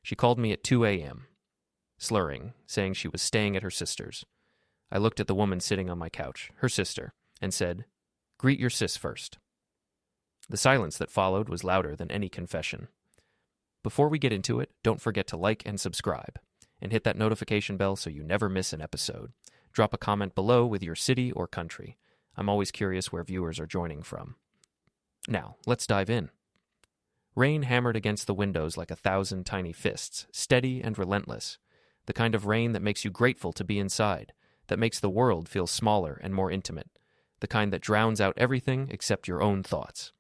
She called me at 2 a.m., slurring, saying she was staying at her sister's. I looked at the woman sitting on my couch, her sister, and said, "Greet your sis first." The silence that followed was louder than any confession. Before we get into it, don't forget to like and subscribe, and hit that notification bell so you never miss an episode. Drop a comment below with your city or country. I'm always curious where viewers are joining from. Now, let's dive in. Rain hammered against the windows like 1,000 tiny fists, steady and relentless. The kind of rain that makes you grateful to be inside, that makes the world feel smaller and more intimate, the kind that drowns out everything except your own thoughts.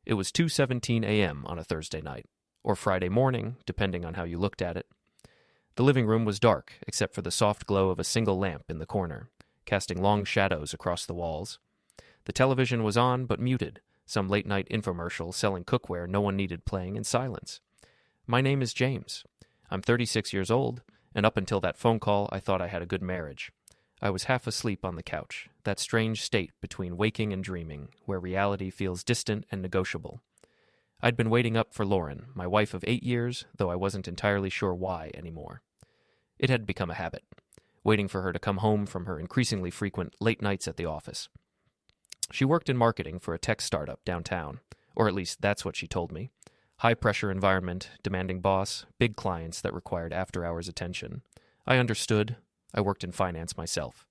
It was 2:17 a.m. on a Thursday night, or Friday morning, depending on how you looked at it. The living room was dark, except for the soft glow of a single lamp in the corner, casting long shadows across the walls. The television was on, but muted, some late-night infomercial selling cookware no one needed playing in silence. My name is James. I'm 36 years old, and up until that phone call, I thought I had a good marriage. I was half asleep on the couch, that strange state between waking and dreaming, where reality feels distant and negotiable. I'd been waiting up for Lauren, my wife of 8 years, though I wasn't entirely sure why anymore. It had become a habit, waiting for her to come home from her increasingly frequent late nights at the office. She worked in marketing for a tech startup downtown, or at least that's what she told me. High-pressure environment, demanding boss, big clients that required after-hours attention. I understood. I worked in finance myself.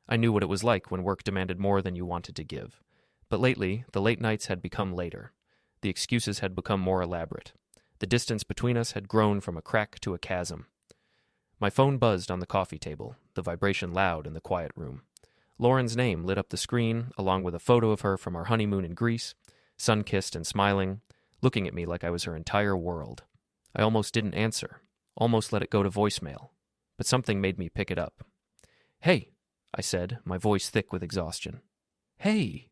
I knew what it was like when work demanded more than you wanted to give. But lately, the late nights had become later. The excuses had become more elaborate. The distance between us had grown from a crack to a chasm. My phone buzzed on the coffee table, the vibration loud in the quiet room. Lauren's name lit up the screen, along with a photo of her from our honeymoon in Greece, sun-kissed and smiling, looking at me like I was her entire world. I almost didn't answer, almost let it go to voicemail, but something made me pick it up. "Hey," I said, my voice thick with exhaustion. "Hey."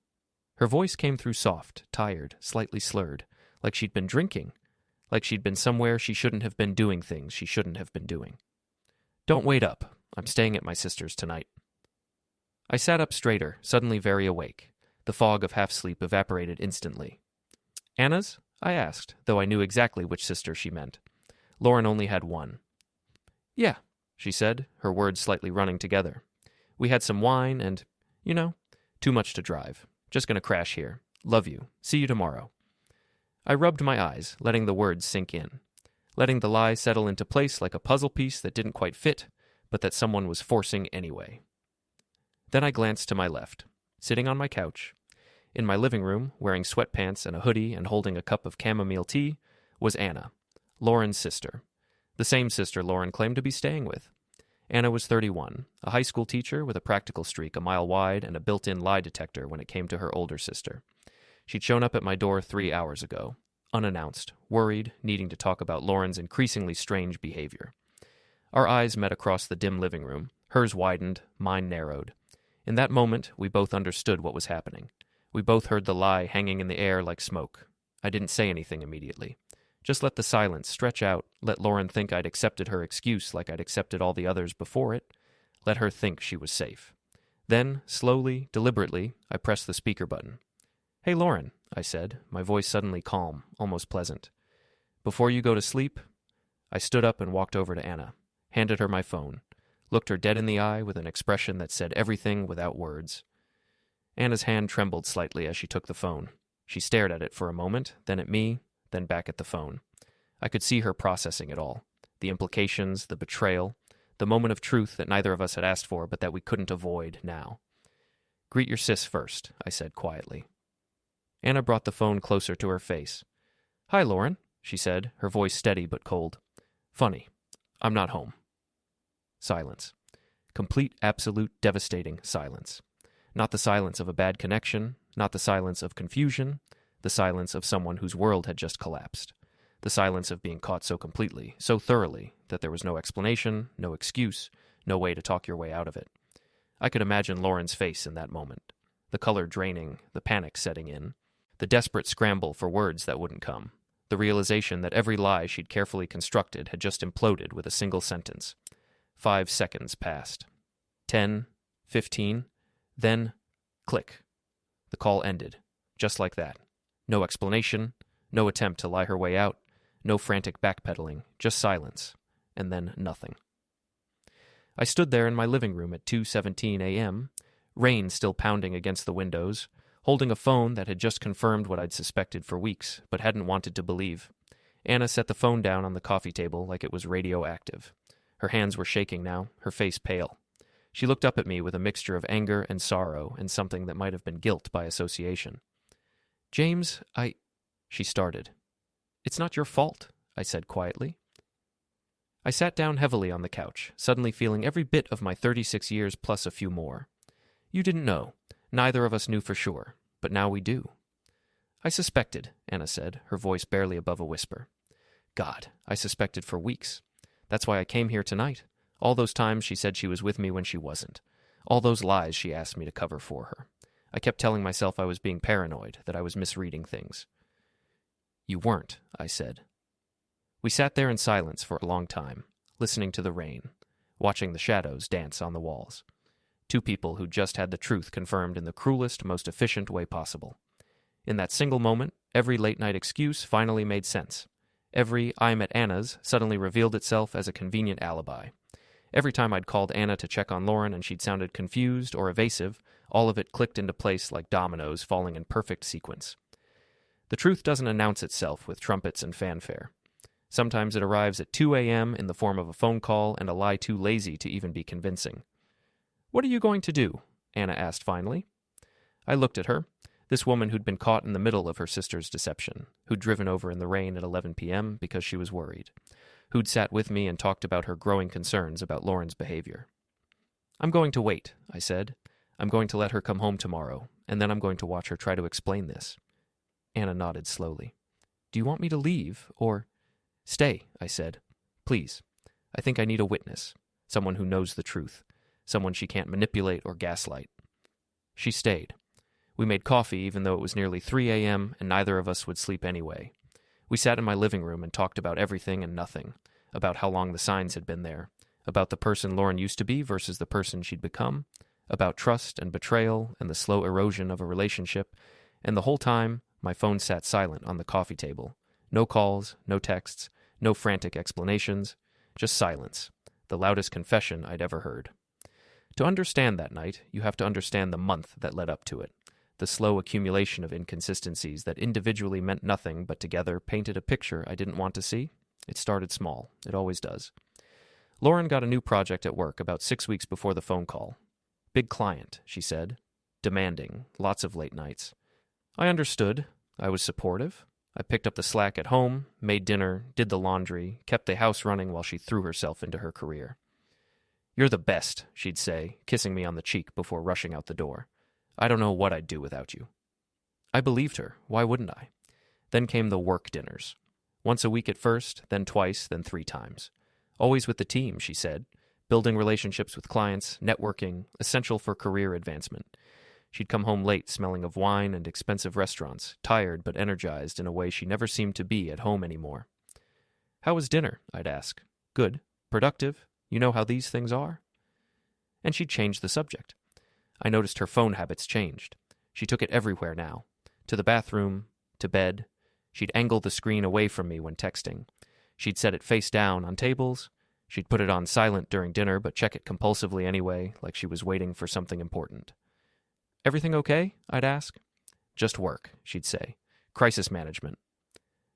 Her voice came through soft, tired, slightly slurred, like she'd been drinking, like she'd been somewhere she shouldn't have been doing things she shouldn't have been doing. "Don't wait up. I'm staying at my sister's tonight." I sat up straighter, suddenly very awake. The fog of half-sleep evaporated instantly. "Anna's?" I asked, though I knew exactly which sister she meant. Lauren only had one. "Yeah," she said, her words slightly running together. "We had some wine and, too much to drive. Just gonna crash here. Love you. See you tomorrow." I rubbed my eyes, letting the words sink in, letting the lie settle into place like a puzzle piece that didn't quite fit, but that someone was forcing anyway. Then I glanced to my left, sitting on my couch. In my living room, wearing sweatpants and a hoodie and holding a cup of chamomile tea, was Anna, Lauren's sister, the same sister Lauren claimed to be staying with. Anna was 31, a high school teacher with a practical streak a mile wide and a built-in lie detector when it came to her older sister. She'd shown up at my door 3 hours ago, unannounced, worried, needing to talk about Lauren's increasingly strange behavior. Our eyes met across the dim living room. Hers widened, mine narrowed. In that moment, we both understood what was happening. We both heard the lie hanging in the air like smoke. I didn't say anything immediately. Just let the silence stretch out, let Lauren think I'd accepted her excuse like I'd accepted all the others before it. Let her think she was safe. Then, slowly, deliberately, I pressed the speaker button. "Hey, Lauren," I said, my voice suddenly calm, almost pleasant. "Before you go to sleep?" I stood up and walked over to Anna, handed her my phone, looked her dead in the eye with an expression that said everything without words. Anna's hand trembled slightly as she took the phone. She stared at it for a moment, then at me, then back at the phone. I could see her processing it all. The implications, the betrayal, the moment of truth that neither of us had asked for but that we couldn't avoid now. "Greet your sis first," I said quietly. Anna brought the phone closer to her face. "Hi, Lauren," she said, her voice steady but cold. "Funny. I'm not home." Silence. Complete, absolute, devastating silence. Not the silence of a bad connection, not the silence of confusion, the silence of someone whose world had just collapsed. The silence of being caught so completely, so thoroughly, that there was no explanation, no excuse, no way to talk your way out of it. I could imagine Lauren's face in that moment. The color draining, the panic setting in, the desperate scramble for words that wouldn't come, the realization that every lie she'd carefully constructed had just imploded with a single sentence. 5 seconds passed. 10, 15, then, click. The call ended, just like that. No explanation, no attempt to lie her way out, No frantic backpedaling, just silence, and then nothing. I stood there in my living room at 2:17 a.m., rain still pounding against the windows, holding a phone that had just confirmed what I'd suspected for weeks, but hadn't wanted to believe. Anna set the phone down on the coffee table like it was radioactive. Her hands were shaking now, her face pale. She looked up at me with a mixture of anger and sorrow and something that might have been guilt by association. "James, She started. "It's not your fault," I said quietly. I sat down heavily on the couch, suddenly feeling every bit of my 36 years plus a few more. "You didn't know. Neither of us knew for sure. But now we do." "I suspected," Anna said, her voice barely above a whisper. "God, I suspected for weeks. That's why I came here tonight. All those times she said she was with me when she wasn't. All those lies she asked me to cover for her. I kept telling myself I was being paranoid, that I was misreading things." "You weren't," I said. We sat there in silence for a long time, listening to the rain, watching the shadows dance on the walls. Two people who just had the truth confirmed in the cruelest, most efficient way possible. In that single moment, every late-night excuse finally made sense. Every "I'm at Anna's" suddenly revealed itself as a convenient alibi. Every time I'd called Anna to check on Lauren and she'd sounded confused or evasive, all of it clicked into place like dominoes falling in perfect sequence. The truth doesn't announce itself with trumpets and fanfare. Sometimes it arrives at 2 a.m. in the form of a phone call and a lie too lazy to even be convincing. "What are you going to do?" Anna asked finally. I looked at her, this woman who'd been caught in the middle of her sister's deception, who'd driven over in the rain at 11 p.m. because she was worried, who'd sat with me and talked about her growing concerns about Lauren's behavior. "I'm going to wait," I said. "I'm going to let her come home tomorrow, and then I'm going to watch her try to explain this." Anna nodded slowly. "Do you want me to leave, or—" "Stay," I said. "Please. I think I need a witness, someone who knows the truth, someone she can't manipulate or gaslight." She stayed. We made coffee even though it was nearly 3 a.m. and neither of us would sleep anyway. We sat in my living room and talked about everything and nothing, about how long the signs had been there, about the person Lauren used to be versus the person she'd become, about trust and betrayal and the slow erosion of a relationship, and the whole time, my phone sat silent on the coffee table. No calls, no texts, no frantic explanations, just silence, the loudest confession I'd ever heard. To understand that night, you have to understand the month that led up to it, the slow accumulation of inconsistencies that individually meant nothing but together painted a picture I didn't want to see. It started small. It always does. Lauren got a new project at work about 6 weeks before the phone call. "Big client," she said. "Demanding. Lots of late nights." I understood. I was supportive. I picked up the slack at home, made dinner, did the laundry, kept the house running while she threw herself into her career. "You're the best," she'd say, kissing me on the cheek before rushing out the door. "I don't know what I'd do without you." I believed her. Why wouldn't I? Then came the work dinners. Once a week at first, then twice, then 3 times. Always with the team, she said. Building relationships with clients, networking, essential for career advancement. She'd come home late smelling of wine and expensive restaurants, tired but energized in a way she never seemed to be at home anymore. "How was dinner?" I'd ask. "Good. Productive. You know how these things are?" And she'd change the subject. I noticed her phone habits changed. She took it everywhere now. To the bathroom, to bed. She'd angle the screen away from me when texting. She'd set it face down on tables. She'd put it on silent during dinner but check it compulsively anyway, like she was waiting for something important. "Everything okay?" I'd ask. "Just work," she'd say. "Crisis management."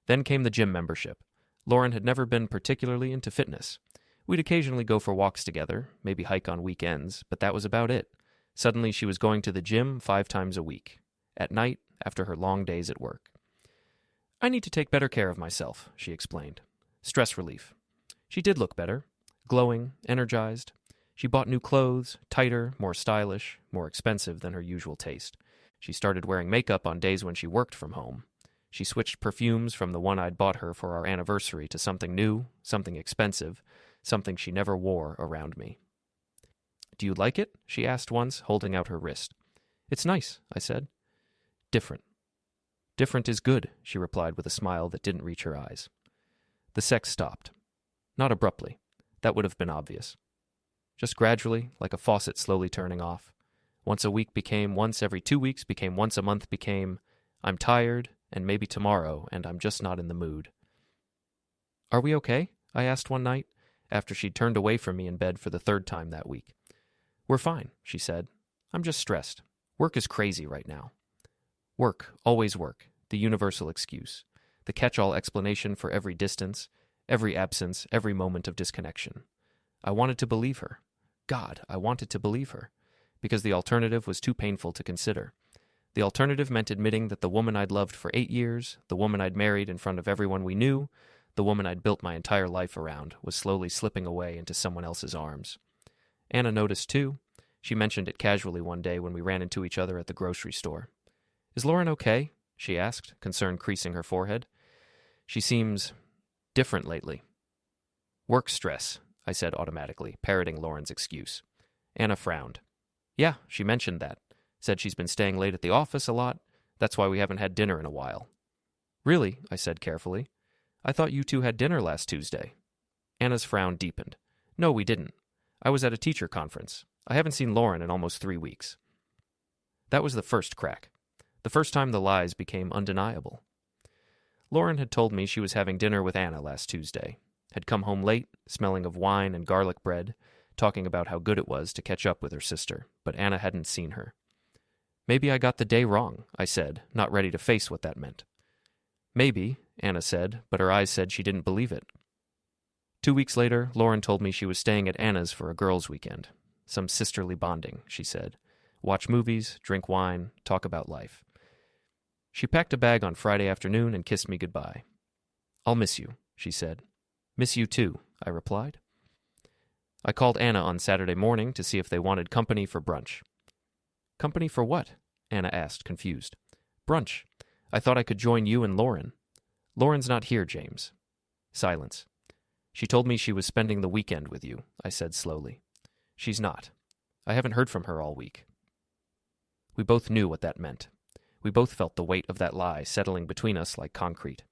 Then came the gym membership. Lauren had never been particularly into fitness. We'd occasionally go for walks together, maybe hike on weekends, but that was about it. Suddenly she was going to the gym 5 times a week, at night after her long days at work. "I need to take better care of myself," she explained. "Stress relief." She did look better, glowing, energized. She bought new clothes, tighter, more stylish, more expensive than her usual taste. She started wearing makeup on days when she worked from home. She switched perfumes from the one I'd bought her for our anniversary to something new, something expensive, something she never wore around me. "Do you like it?" she asked once, holding out her wrist. "It's nice," I said. "Different." "Different is good," she replied with a smile that didn't reach her eyes. The sex stopped. Not abruptly. That would have been obvious. Just gradually, like a faucet slowly turning off. Once a week became once every 2 weeks, became once a month, became, "I'm tired, and maybe tomorrow, and I'm just not in the mood." "Are we okay?" I asked one night, after she'd turned away from me in bed for the third time that week. "We're fine," she said. "I'm just stressed. Work is crazy right now." Work, always work, the universal excuse, the catch-all explanation for every distance, every absence, every moment of disconnection. I wanted to believe her. God, I wanted to believe her, because the alternative was too painful to consider. The alternative meant admitting that the woman I'd loved for 8 years, the woman I'd married in front of everyone we knew, the woman I'd built my entire life around, was slowly slipping away into someone else's arms. Anna noticed too. She mentioned it casually one day when we ran into each other at the grocery store. "Is Lauren okay?" she asked, concern creasing her forehead. "She seems different lately." "Work stress," I said automatically, parroting Lauren's excuse. Anna frowned. "Yeah, she mentioned that. Said she's been staying late at the office a lot. That's why we haven't had dinner in a while." "Really?" I said carefully. "I thought you two had dinner last Tuesday." Anna's frown deepened. "No, we didn't. I was at a teacher conference. I haven't seen Lauren in almost 3 weeks." That was the first crack. The first time the lies became undeniable. Lauren had told me she was having dinner with Anna last Tuesday, had come home late, smelling of wine and garlic bread, talking about how good it was to catch up with her sister, but Anna hadn't seen her. "Maybe I got the day wrong," I said, not ready to face what that meant. "Maybe," Anna said, but her eyes said she didn't believe it. 2 weeks later, Lauren told me she was staying at Anna's for a girls' weekend. Some sisterly bonding, she said. Watch movies, drink wine, talk about life. She packed a bag on Friday afternoon and kissed me goodbye. "I'll miss you," she said. "Miss you too," I replied. I called Anna on Saturday morning to see if they wanted company for brunch. "Company for what?" Anna asked, confused. "Brunch. I thought I could join you and Lauren." "Lauren's not here, James." Silence. "She told me she was spending the weekend with you," I said slowly. "She's not. I haven't heard from her all week." We both knew what that meant. We both felt the weight of that lie settling between us like concrete.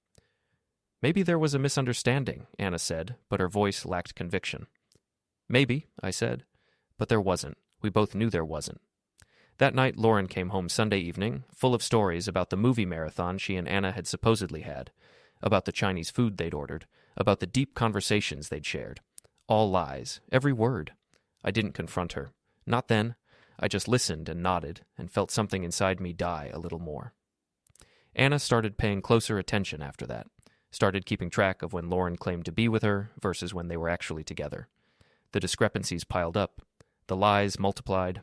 "Maybe there was a misunderstanding," Anna said, but her voice lacked conviction. "Maybe," I said, but there wasn't. We both knew there wasn't. That night, Lauren came home Sunday evening, full of stories about the movie marathon she and Anna had supposedly had, about the Chinese food they'd ordered, about the deep conversations they'd shared. All lies, every word. I didn't confront her. Not then. I just listened and nodded and felt something inside me die a little more. Anna started paying closer attention after that, started keeping track of when Lauren claimed to be with her versus when they were actually together. The discrepancies piled up. The lies multiplied.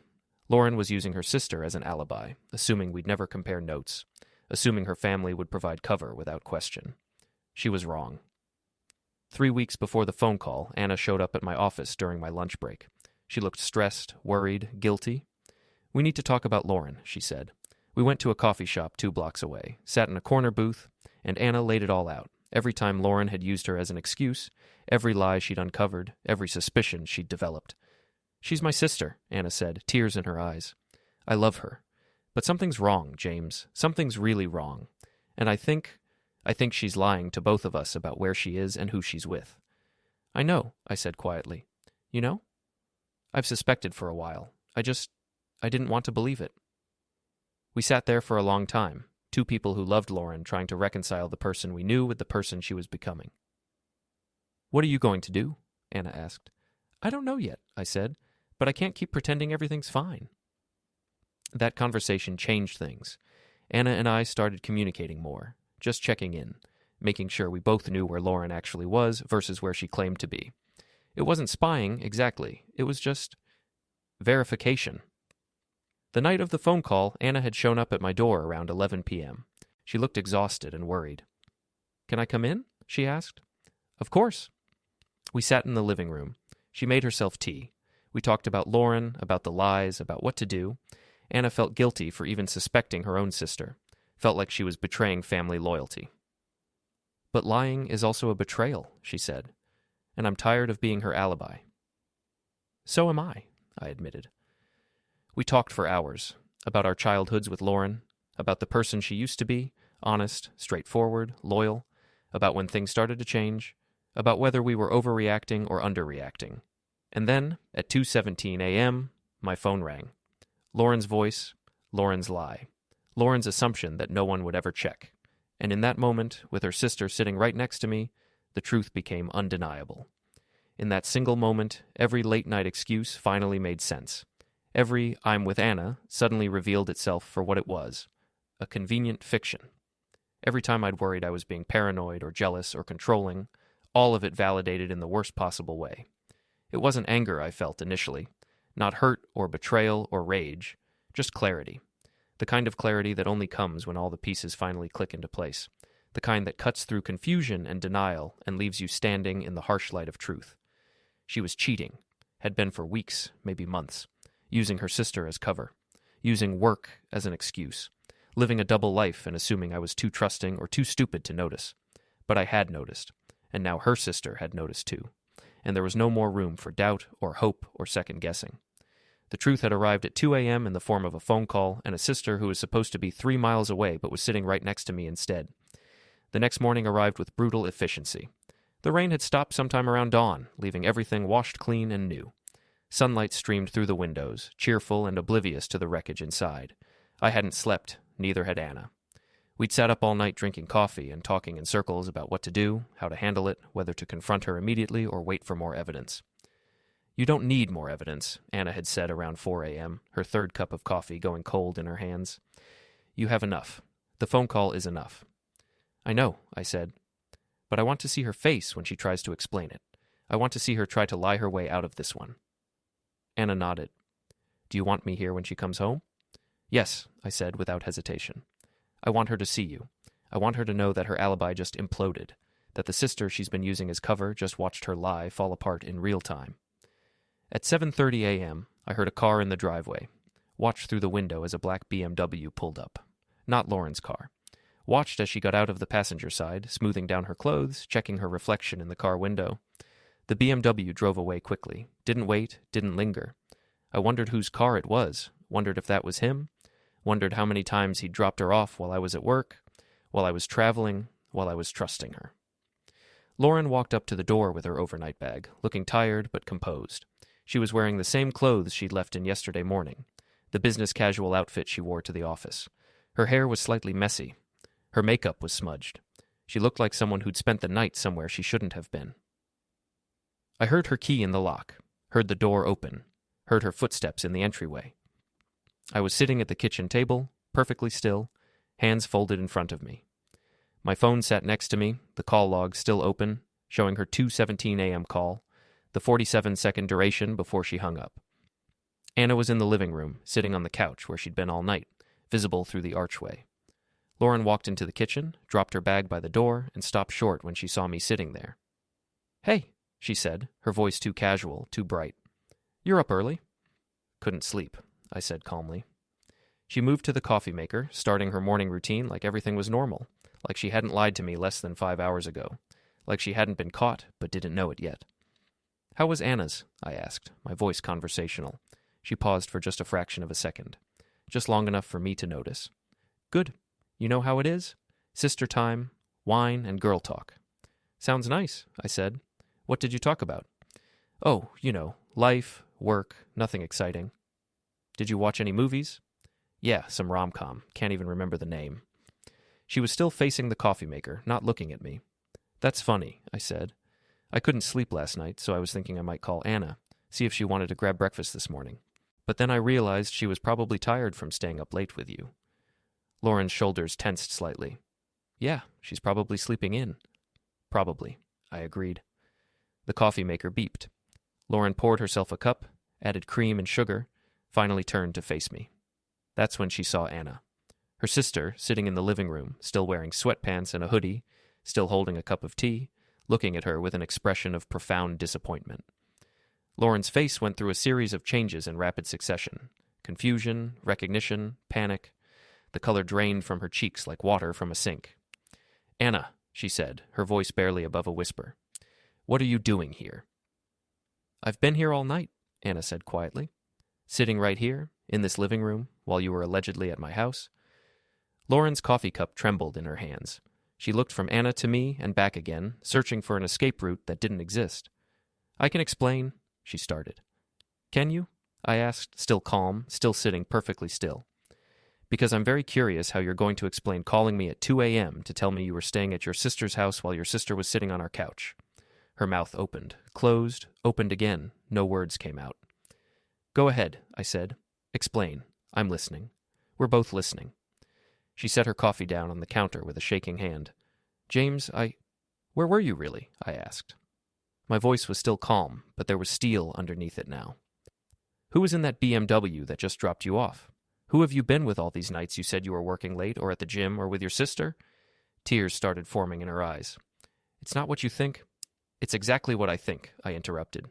Lauren was using her sister as an alibi, assuming we'd never compare notes, assuming her family would provide cover without question. She was wrong. 3 weeks before the phone call, Anna showed up at my office during my lunch break. She looked stressed, worried, guilty. "We need to talk about Lauren," she said. We went to a coffee shop 2 blocks away, sat in a corner booth, and Anna laid it all out. Every time Lauren had used her as an excuse, every lie she'd uncovered, every suspicion she'd developed. "She's my sister," Anna said, tears in her eyes. "I love her. But something's wrong, James. Something's really wrong. And I think she's lying to both of us about where she is and who she's with." "I know," I said quietly. "You know?" "I've suspected for a while. I didn't want to believe it." We sat there for a long time, 2 people who loved Lauren trying to reconcile the person we knew with the person she was becoming. "What are you going to do?" Anna asked. "I don't know yet," I said, "but I can't keep pretending everything's fine." That conversation changed things. Anna and I started communicating more, just checking in, making sure we both knew where Lauren actually was versus where she claimed to be. It wasn't spying, exactly. It was just verification. The night of the phone call, Anna had shown up at my door around 11 p.m. She looked exhausted and worried. "Can I come in?" she asked. "Of course." We sat in the living room. She made herself tea. We talked about Lauren, about the lies, about what to do. Anna felt guilty for even suspecting her own sister. Felt like she was betraying family loyalty. "But lying is also a betrayal," she said. "And I'm tired of being her alibi." "So am I admitted. We talked for hours, about our childhoods with Lauren, about the person she used to be, honest, straightforward, loyal, about when things started to change, about whether we were overreacting or underreacting. And then, at 2:17 a.m., my phone rang. Lauren's voice, Lauren's lie, Lauren's assumption that no one would ever check. And in that moment, with her sister sitting right next to me, the truth became undeniable. In that single moment, every late-night excuse finally made sense. Every "I'm with Anna" suddenly revealed itself for what it was, a convenient fiction. Every time I'd worried I was being paranoid or jealous or controlling, all of it validated in the worst possible way. It wasn't anger I felt initially, not hurt or betrayal or rage, just clarity. The kind of clarity that only comes when all the pieces finally click into place. The kind that cuts through confusion and denial and leaves you standing in the harsh light of truth. She was cheating, had been for weeks, maybe months, using her sister as cover, using work as an excuse, living a double life and assuming I was too trusting or too stupid to notice. But I had noticed, and now her sister had noticed too, and there was no more room for doubt or hope or second-guessing. The truth had arrived at 2 a.m. in the form of a phone call and a sister who was supposed to be 3 miles away but was sitting right next to me instead. The next morning arrived with brutal efficiency. The rain had stopped sometime around dawn, leaving everything washed clean and new. Sunlight streamed through the windows, cheerful and oblivious to the wreckage inside. I hadn't slept, neither had Anna. We'd sat up all night drinking coffee and talking in circles about what to do, how to handle it, whether to confront her immediately or wait for more evidence. "You don't need more evidence," Anna had said around 4 a.m., her third cup of coffee going cold in her hands. "You have enough. The phone call is enough." "I know," I said. "But I want to see her face when she tries to explain it. I want to see her try to lie her way out of this one." Anna nodded. "Do you want me here when she comes home?" "Yes," I said without hesitation. "I want her to see you. I want her to know that her alibi just imploded, that the sister she's been using as cover just watched her lie fall apart in real time." At 7:30 a.m., I heard a car in the driveway. Watched through the window as a black BMW pulled up. Not Lauren's car. Watched as she got out of the passenger side, smoothing down her clothes, checking her reflection in the car window. The BMW drove away quickly. Didn't wait, didn't linger. I wondered whose car it was, wondered if that was him, wondered how many times he'd dropped her off while I was at work, while I was traveling, while I was trusting her. Lauren walked up to the door with her overnight bag, looking tired but composed. She was wearing the same clothes she'd left in yesterday morning, the business casual outfit she wore to the office. Her hair was slightly messy. Her makeup was smudged. She looked like someone who'd spent the night somewhere she shouldn't have been. I heard her key in the lock, heard the door open, heard her footsteps in the entryway. I was sitting at the kitchen table, perfectly still, hands folded in front of me. My phone sat next to me, the call log still open, showing her 2:17 a.m. call, the 47-second duration before she hung up. Anna was in the living room, sitting on the couch where she'd been all night, visible through the archway. Lauren walked into the kitchen, dropped her bag by the door, and stopped short when she saw me sitting there. "Hey," she said, her voice too casual, too bright. "You're up early." "Couldn't sleep," I said calmly. She moved to the coffee maker, starting her morning routine like everything was normal, like she hadn't lied to me less than 5 hours ago, like she hadn't been caught but didn't know it yet. "How was Anna's?" I asked, my voice conversational. She paused for just a fraction of a second, just long enough for me to notice. "Good. You know how it is? Sister time, wine, and girl talk." "Sounds nice," I said. "What did you talk about?" "Oh, life, work, nothing exciting." "Did you watch any movies?" "Yeah, some rom-com. Can't even remember the name." She was still facing the coffee maker, not looking at me. "That's funny," I said. "I couldn't sleep last night, so I was thinking I might call Anna, see if she wanted to grab breakfast this morning. But then I realized she was probably tired from staying up late with you." Lauren's shoulders tensed slightly. "Yeah, she's probably sleeping in." "Probably," I agreed. The coffee maker beeped. Lauren poured herself a cup, added cream and sugar, finally turned to face me. That's when she saw Anna. Her sister, sitting in the living room, still wearing sweatpants and a hoodie, still holding a cup of tea, looking at her with an expression of profound disappointment. Lauren's face went through a series of changes in rapid succession. Confusion, recognition, panic. The color drained from her cheeks like water from a sink. "Anna," she said, her voice barely above a whisper. "What are you doing here?" "I've been here all night," Anna said quietly. "Sitting right here, in this living room, while you were allegedly at my house." Lauren's coffee cup trembled in her hands. She looked from Anna to me and back again, searching for an escape route that didn't exist. "I can explain," she started. "Can you?" I asked, still calm, still sitting perfectly still. Because I'm very curious how you're going to explain calling me at 2 a.m. to tell me you were staying at your sister's house while your sister was sitting on our couch. Her mouth opened, closed, opened again. No words came out. Go ahead, I said. Explain. I'm listening. We're both listening. She set her coffee down on the counter with a shaking hand. James, Where were you really? I asked. My voice was still calm, but there was steel underneath it now. Who was in that BMW that just dropped you off? Who have you been with all these nights you said you were working late, or at the gym, or with your sister? Tears started forming in her eyes. It's not what you think. It's exactly what I think, I interrupted.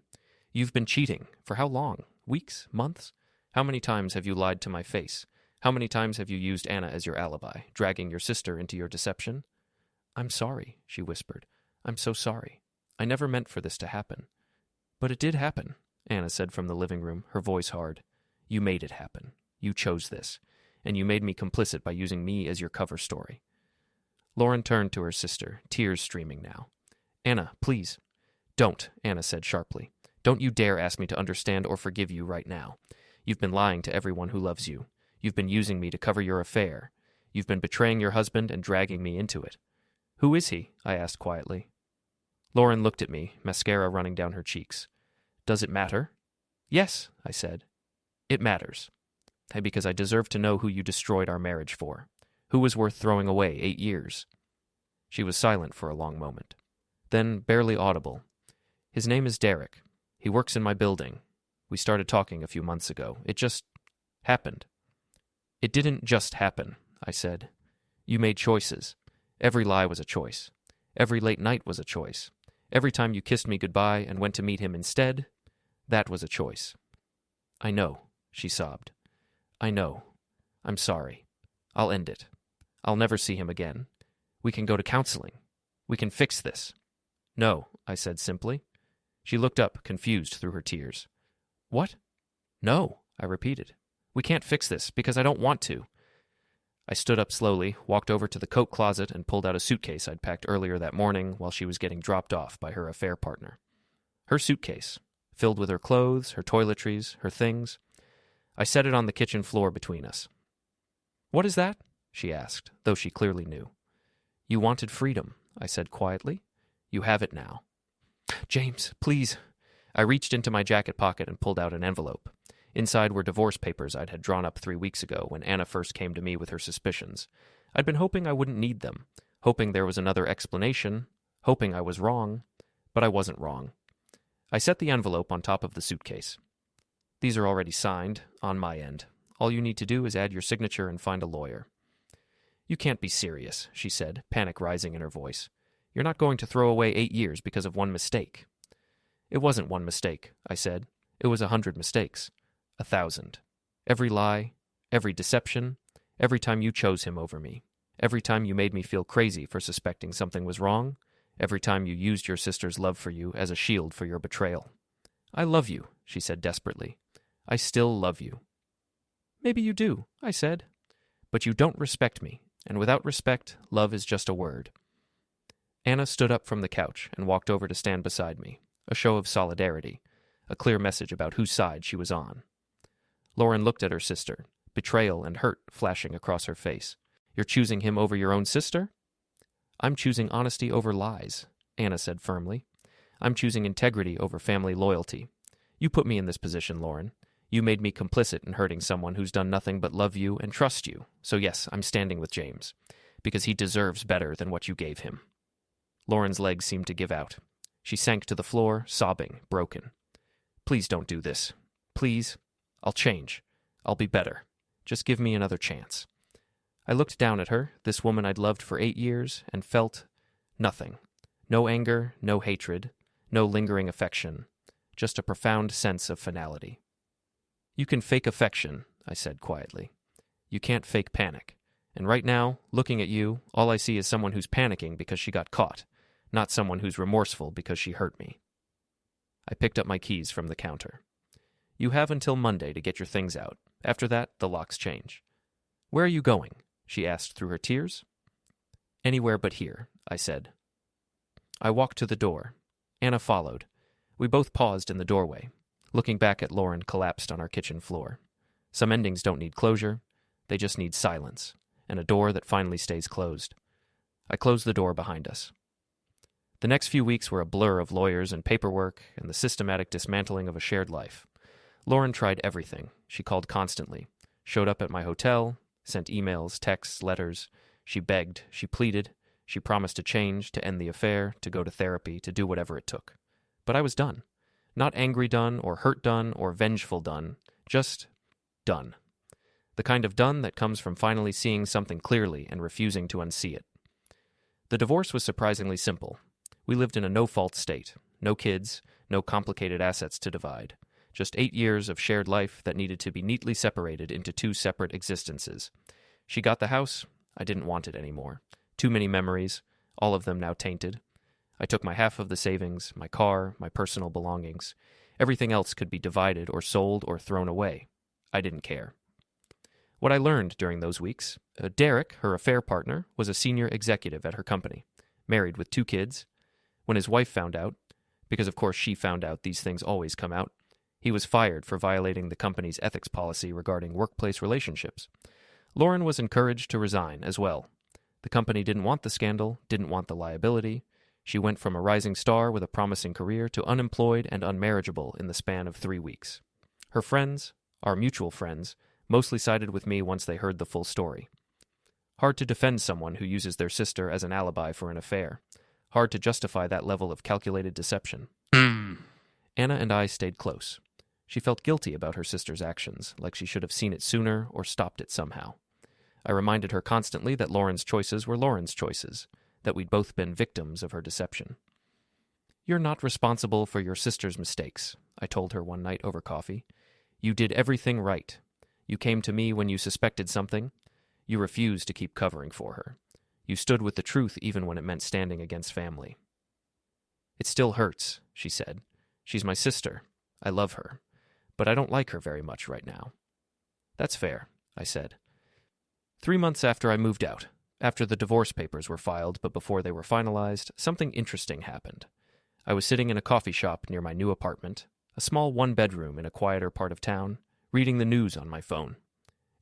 You've been cheating. For how long? Weeks? Months? How many times have you lied to my face? How many times have you used Anna as your alibi, dragging your sister into your deception? I'm sorry, she whispered. I'm so sorry. I never meant for this to happen. But it did happen, Anna said from the living room, her voice hard. You made it happen. You chose this, and you made me complicit by using me as your cover story. Lauren turned to her sister, tears streaming now. Anna, please. Don't, Anna said sharply. Don't you dare ask me to understand or forgive you right now. You've been lying to everyone who loves you. You've been using me to cover your affair. You've been betraying your husband and dragging me into it. Who is he? I asked quietly. Lauren looked at me, mascara running down her cheeks. Does it matter? Yes, I said. It matters. Because I deserve to know who you destroyed our marriage for. Who was worth throwing away 8 years? She was silent for a long moment. Then, barely audible. His name is Derek. He works in my building. We started talking a few months ago. It just happened. It didn't just happen, I said. You made choices. Every lie was a choice. Every late night was a choice. Every time you kissed me goodbye and went to meet him instead, that was a choice. I know, she sobbed. I know. I'm sorry. I'll end it. I'll never see him again. We can go to counseling. We can fix this. No, I said simply. She looked up, confused through her tears. What? No, I repeated. We can't fix this because I don't want to. I stood up slowly, walked over to the coat closet, and pulled out a suitcase I'd packed earlier that morning while she was getting dropped off by her affair partner. Her suitcase, filled with her clothes, her toiletries, her things. I set it on the kitchen floor between us. What is that? She asked, though she clearly knew. You wanted freedom, I said quietly. You have it now. James, please. I reached into my jacket pocket and pulled out an envelope. Inside were divorce papers I'd had drawn up 3 weeks ago when Anna first came to me with her suspicions. I'd been hoping I wouldn't need them, hoping there was another explanation, hoping I was wrong, but I wasn't wrong. I set the envelope on top of the suitcase. These are already signed, on my end. All you need to do is add your signature and find a lawyer. You can't be serious, she said, panic rising in her voice. You're not going to throw away 8 years because of one mistake. It wasn't one mistake, I said. It was 100 mistakes. 1,000. Every lie, every deception, every time you chose him over me, every time you made me feel crazy for suspecting something was wrong, every time you used your sister's love for you as a shield for your betrayal. I love you, she said desperately. I still love you. Maybe you do, I said. But you don't respect me, and without respect, love is just a word. Anna stood up from the couch and walked over to stand beside me, a show of solidarity, a clear message about whose side she was on. Lauren looked at her sister, betrayal and hurt flashing across her face. You're choosing him over your own sister? I'm choosing honesty over lies, Anna said firmly. I'm choosing integrity over family loyalty. You put me in this position, Lauren. You made me complicit in hurting someone who's done nothing but love you and trust you. So yes, I'm standing with James, because he deserves better than what you gave him. Lauren's legs seemed to give out. She sank to the floor, sobbing, broken. Please don't do this. Please. I'll change. I'll be better. Just give me another chance. I looked down at her, this woman I'd loved for 8 years, and felt nothing. No anger, no hatred, no lingering affection, just a profound sense of finality. You can fake affection, I said quietly. You can't fake panic. And right now, looking at you, all I see is someone who's panicking because she got caught, not someone who's remorseful because she hurt me. I picked up my keys from the counter. You have until Monday to get your things out. After that, the locks change. Where are you going? She asked through her tears. Anywhere but here, I said. I walked to the door. Anna followed. We both paused in the doorway, looking back at Lauren collapsed on our kitchen floor. Some endings don't need closure. They just need silence, and a door that finally stays closed. I closed the door behind us. The next few weeks were a blur of lawyers and paperwork and the systematic dismantling of a shared life. Lauren tried everything. She called constantly, showed up at my hotel, sent emails, texts, letters. She begged, she pleaded, she promised to change, to end the affair, to go to therapy, to do whatever it took. But I was done. Not angry done, or hurt done, or vengeful done. Just done. The kind of done that comes from finally seeing something clearly and refusing to unsee it. The divorce was surprisingly simple. We lived in a no-fault state. No kids, no complicated assets to divide. Just 8 years of shared life that needed to be neatly separated into 2 separate existences. She got the house. I didn't want it anymore. Too many memories, all of them now tainted. I took my half of the savings, my car, my personal belongings. Everything else could be divided or sold or thrown away. I didn't care. What I learned during those weeks, Derek, her affair partner, was a senior executive at her company, married with 2 kids. When his wife found out, because of course she found out these things always come out, he was fired for violating the company's ethics policy regarding workplace relationships. Lauren was encouraged to resign as well. The company didn't want the scandal, didn't want the liability. She went from a rising star with a promising career to unemployed and unmarriageable in the span of 3 weeks. Her friends, our mutual friends, mostly sided with me once they heard the full story. Hard to defend someone who uses their sister as an alibi for an affair. Hard to justify that level of calculated deception. Anna and I stayed close. She felt guilty about her sister's actions, like she should have seen it sooner or stopped it somehow. I reminded her constantly that Lauren's choices were Lauren's choices, that we'd both been victims of her deception. "You're not responsible for your sister's mistakes," I told her one night over coffee. "You did everything right. You came to me when you suspected something. You refused to keep covering for her. You stood with the truth even when it meant standing against family." "It still hurts," she said. "She's my sister. I love her. But I don't like her very much right now." "That's fair," I said. 3 months after I moved out, after the divorce papers were filed but before they were finalized, something interesting happened. I was sitting in a coffee shop near my new apartment, a small 1-bedroom in a quieter part of town, reading the news on my phone.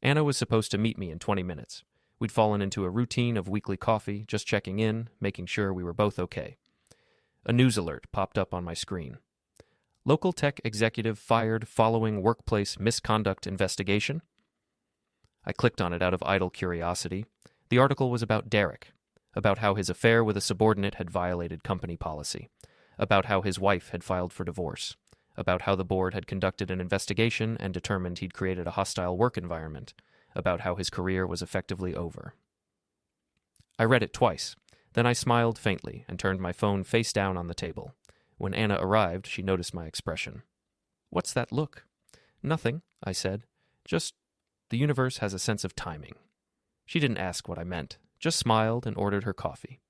Anna was supposed to meet me in 20 minutes. We'd fallen into a routine of weekly coffee, just checking in, making sure we were both okay. A news alert popped up on my screen. "Local tech executive fired following workplace misconduct investigation." I clicked on it out of idle curiosity. The article was about Derek, about how his affair with a subordinate had violated company policy, about how his wife had filed for divorce, about how the board had conducted an investigation and determined he'd created a hostile work environment, about how his career was effectively over. I read it twice. Then I smiled faintly and turned my phone face down on the table. When Anna arrived, she noticed my expression. "What's that look?" "Nothing," I said. "Just the universe has a sense of timing." She didn't ask what I meant, just smiled and ordered her coffee.